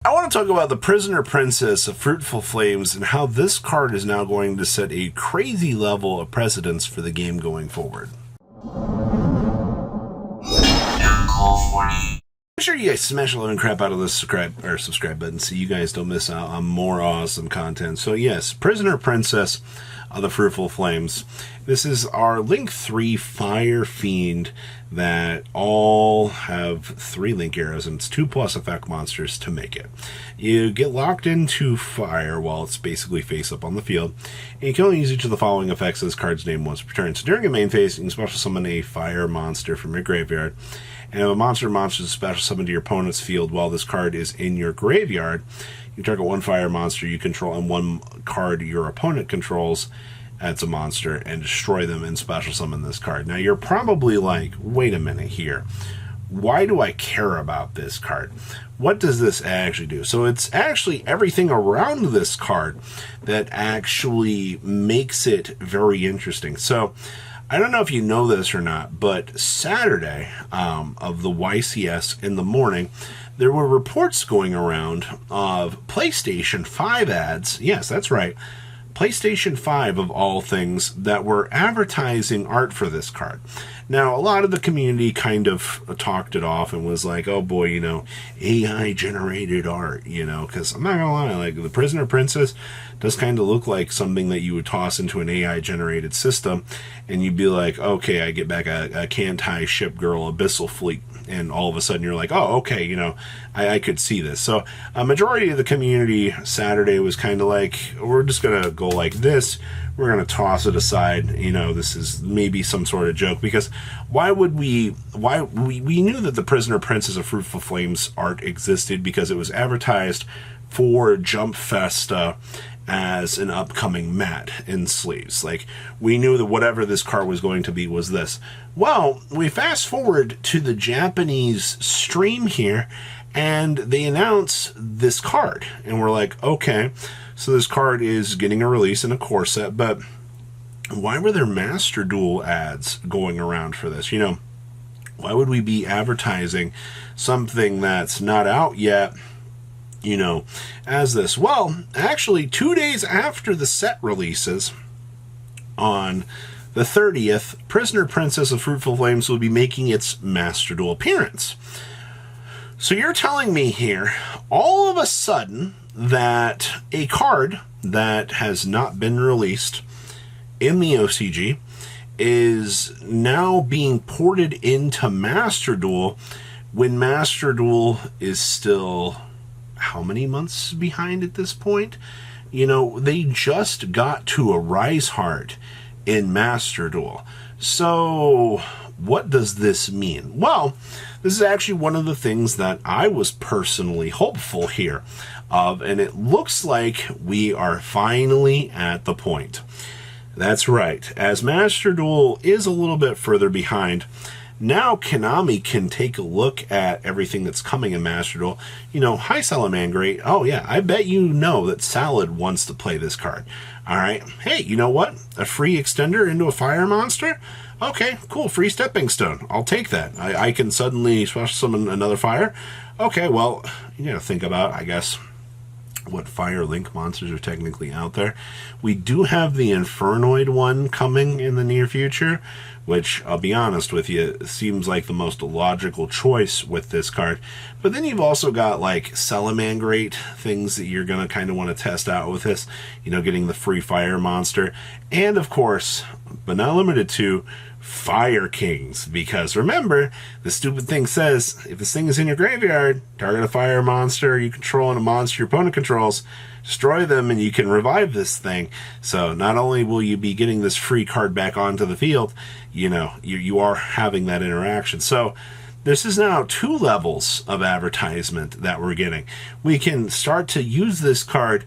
I want to talk about the Prisoner Princess of Fruitful Flames and how this card is now going to set a crazy level of precedence for the game going forward. Make sure you guys smash the living crap out of the subscribe button so you guys don't miss out on more awesome content. So yes, Prisoner Princess of the Fruitful Flames. This is our Link 3 Fire Fiend that all have 3 Link arrows, and it's 2+ effect monsters to make it. You get locked into fire while it's basically face up on the field, and you can only use each of the following effects of this card's name once per turn. So during a main phase, you can special summon a fire monster from your graveyard, and if a monster is special summoned to your opponent's field while this card is in your graveyard, you target 1 fire monster you control and 1 card your opponent controls as a monster and destroy them and special summon this card. Now you're probably like, wait a minute here. Why do I care about this card? What does this actually do? So it's actually everything around this card that actually makes it very interesting. So I don't know if you know this or not, but Saturday of the YCS in the morning, there were reports going around of PlayStation 5 ads. Yes, that's right. PlayStation 5 of all things that were advertising art for this card. Now, a lot of the community kind of talked it off and was like, oh boy, you know, AI generated art, you know, because I'm not gonna lie, like the Prisoner Princess does kind of look like something that you would toss into an AI generated system and you'd be like, okay, I get back a Kantai ship girl abyssal fleet, and all of a sudden you're like, oh, okay, you know, I could see this. So a majority of the community Saturday was kind of like, we're just gonna go like this, we're gonna toss it aside, you know, this is maybe some sort of joke, because why we knew that the Prisoner Princess of Fruitful Flames art existed because it was advertised for Jump Festa as an upcoming mat in sleeves. Like, we knew that whatever this card was going to be was this. Well, we fast forward to the Japanese stream here, and they announce this card, and we're like, okay, so this card is getting a release in a core set, but why were there Master Duel ads going around for this? You know, why would we be advertising something that's not out yet, you know, as this? Well, actually, 2 days after the set releases, on the 30th, Prisoner Princess of Fruitful Flames will be making its Master Duel appearance. So you're telling me here, all of a sudden, that a card that has not been released in the OCG is now being ported into Master Duel when Master Duel is still how many months behind at this point? You know, they just got to a Rise Heart in Master Duel. So what does this mean? Well, this is actually one of the things that I was personally hopeful here of, and it looks like we are finally at the point. That's right. As Master Duel is a little bit further behind, now Konami can take a look at everything that's coming in Master Duel. You know, hi Salamangreat. Oh yeah, I bet you know that Salad wants to play this card. Alright, hey, you know what? A free extender into a fire monster? Okay, cool, free stepping stone. I'll take that. I can suddenly special summon another fire. Okay, well, you gotta think about, I guess, what Fire Link monsters are technically out there. We do have the Infernoid one coming in the near future, which, I'll be honest with you, seems like the most logical choice with this card. But then you've also got, like, Salamangreat, things that you're going to kind of want to test out with this. You know, getting the free fire monster. And, of course, but not limited to, Fire Kings, because remember, the stupid thing says, if this thing is in your graveyard, target a fire monster you control and a monster your opponent controls, destroy them and you can revive this thing. So not only will you be getting this free card back onto the field, you know, you are having that interaction. So this is now 2 levels of advertisement that we're getting. We can start to use this card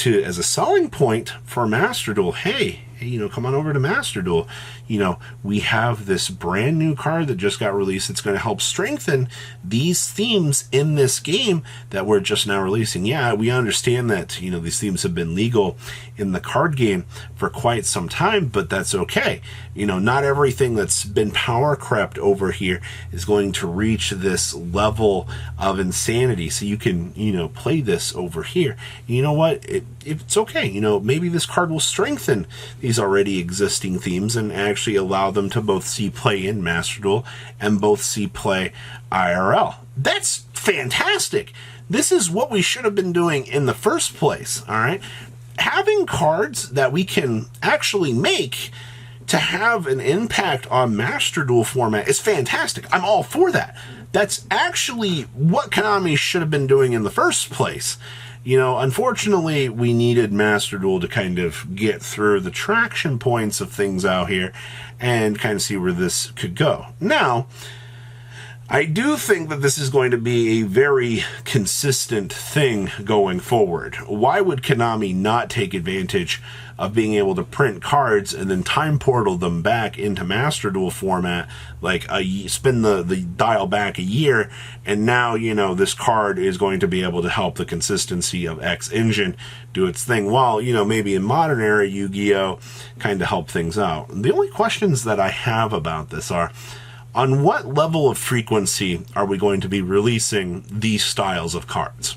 as a selling point for Master Duel. Hey, hey, come on over to Master Duel. We have this brand new card that just got released. It's going to help strengthen these themes in this game that we're just now releasing. Yeah, we understand that, these themes have been legal in the card game for quite some time, but that's okay. Not everything that's been power crept over here is going to reach this level of insanity. So you can, play this over here. You know what? It's okay. Maybe this card will strengthen these already existing themes and actually allow them to both see play in Master Duel and both see play IRL. That's fantastic. This is what we should have been doing in the first place, all right? Having cards that we can actually make to have an impact on Master Duel format is fantastic. I'm all for that. That's actually what Konami should have been doing in the first place. Unfortunately, we needed Master Duel to kind of get through the traction points of things out here and kind of see where this could go. Now, I do think that this is going to be a very consistent thing going forward. Why would Konami not take advantage of being able to print cards and then time portal them back into Master Duel format, like spin the dial back a year, and now, this card is going to be able to help the consistency of X Engine do its thing, while, maybe in modern era Yu-Gi-Oh! Kind of help things out. The only questions that I have about this are, on what level of frequency are we going to be releasing these styles of cards?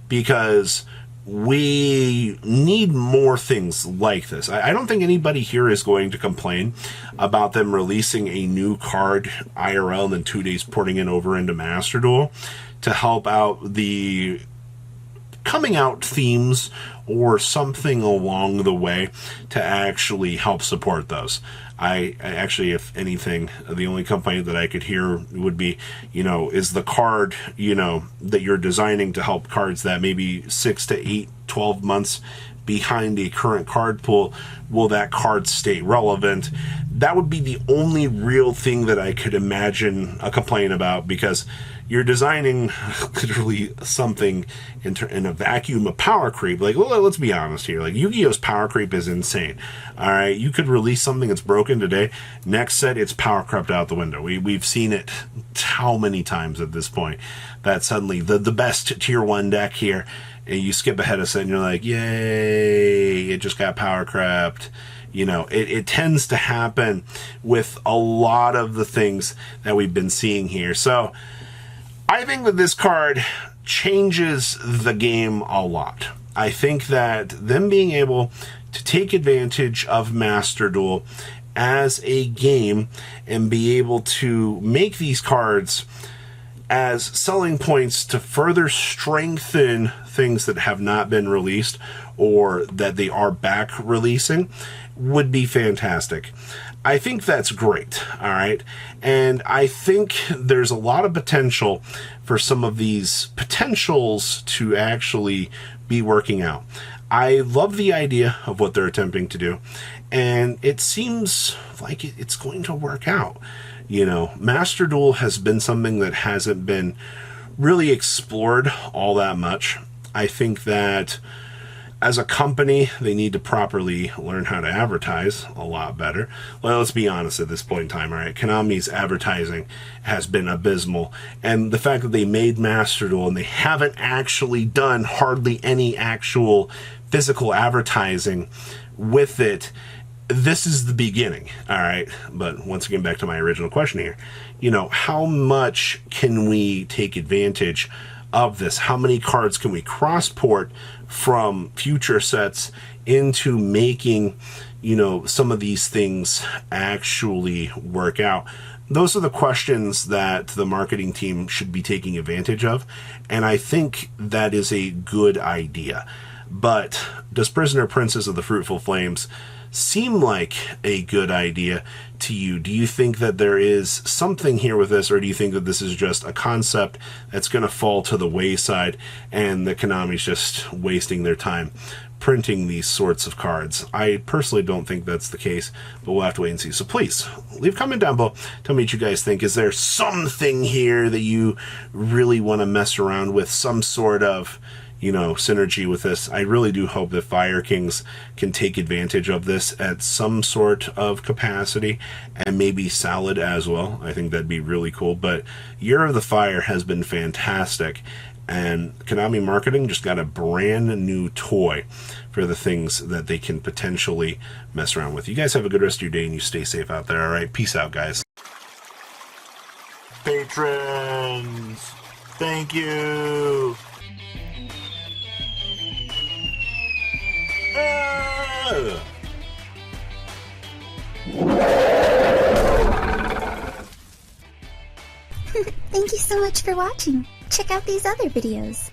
Because we need more things like this. I don't think anybody here is going to complain about them releasing a new card IRL and then 2 days porting it over into Master Duel to help out the coming out themes or something along the way to actually help support those. I actually, if anything, the only complaint that I could hear would be, is the card, that you're designing to help cards that maybe 6 to 8, 12 months behind a current card pool, will that card stay relevant? That would be the only real thing that I could imagine a complaint about, because you're designing literally something in a vacuum of power creep. Like, well, let's be honest here. Like, Yu-Gi-Oh's power creep is insane. All right, you could release something that's broken today. Next set, it's power crept out the window. We've seen it how many times at this point that suddenly the best tier 1 deck here, and you skip ahead a set and you're like, yay, it just got power crept. It tends to happen with a lot of the things that we've been seeing here. So I think that this card changes the game a lot. I think that them being able to take advantage of Master Duel as a game and be able to make these cards as selling points to further strengthen things that have not been released or that they are back releasing would be fantastic. I think that's great, all right? And I think there's a lot of potential for some of these potentials to actually be working out. I love the idea of what they're attempting to do, and it seems like it's going to work out. Master Duel has been something that hasn't been really explored all that much. I think that as a company, they need to properly learn how to advertise a lot better. Well, let's be honest at this point in time, all right? Konami's advertising has been abysmal. And the fact that they made Master Duel and they haven't actually done hardly any actual physical advertising with it, this is the beginning, all right? But once again, back to my original question here. How much can we take advantage of this? How many cards can we cross-port from future sets into making, some of these things actually work out? Those are the questions that the marketing team should be taking advantage of, and I think that is a good idea. But does Prisoner Princess of the Fruitful Flames seem like a good idea to you? Do you think that there is something here with this, or do you think that this is just a concept that's going to fall to the wayside and that Konami's just wasting their time printing these sorts of cards? I personally don't think that's the case, but we'll have to wait and see. So please, leave a comment down below. Tell me what you guys think. Is there something here that you really want to mess around with? Some sort of, synergy with this. I really do hope that Fire Kings can take advantage of this at some sort of capacity, and maybe Salad as well. I think that'd be really cool. But Year of the Fire has been fantastic, and Konami Marketing just got a brand new toy for the things that they can potentially mess around with. You guys have a good rest of your day, and you stay safe out there, all right? Peace out, guys. Patrons, thank you. Thank you so much for watching. Check out these other videos.